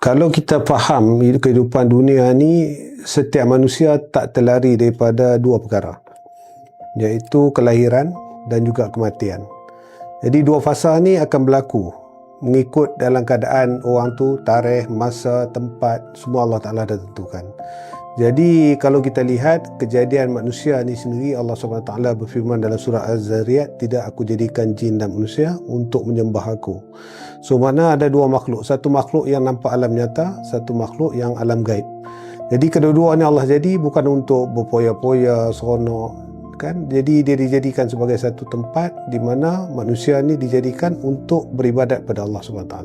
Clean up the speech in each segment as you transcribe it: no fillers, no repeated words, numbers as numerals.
Kalau kita faham kehidupan dunia ni, setiap manusia tak terlari daripada dua perkara, iaitu kelahiran dan juga kematian. Jadi dua fasa ni akan berlaku mengikut dalam keadaan orang tu, tarikh, masa, tempat, semua Allah Ta'ala dah tentukan. Jadi kalau kita lihat kejadian manusia ni sendiri, Allah SWT berfirman dalam surah Az-Zariyat, tidak aku jadikan jin dan manusia untuk menyembah aku. So mana ada dua makhluk, satu makhluk yang nampak alam nyata, satu makhluk yang alam gaib. Jadi kedua-dua ni Allah jadi bukan untuk berpoya-poya, seronok, kan? Jadi dia dijadikan sebagai satu tempat di mana manusia ni dijadikan untuk beribadat pada Allah SWT.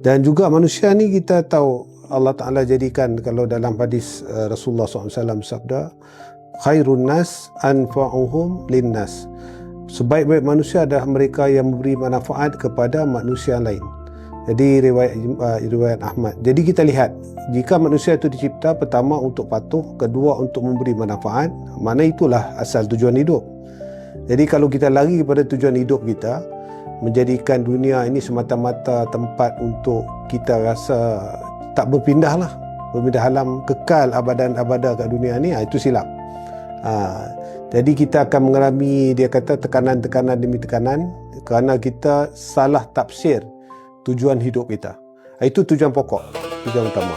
Dan juga manusia ni kita tahu Allah Ta'ala jadikan, kalau dalam hadis Rasulullah SAW sabda, khairun nas anfa'uhum linnas, sebaik-baik manusia adalah mereka yang memberi manfaat kepada manusia lain. Jadi riwayat Ahmad. Jadi kita lihat, jika manusia itu dicipta pertama untuk patuh, kedua untuk memberi manfaat, mana itulah asal tujuan hidup. Jadi kalau kita lari kepada tujuan hidup kita, menjadikan dunia ini semata-mata tempat untuk kita rasa tak berpindah alam, kekal abadan abada kat dunia ni, itu silap. Jadi kita akan mengalami, dia kata, tekanan-tekanan demi tekanan kerana kita salah tafsir tujuan hidup kita. Itu tujuan pokok, tujuan utama.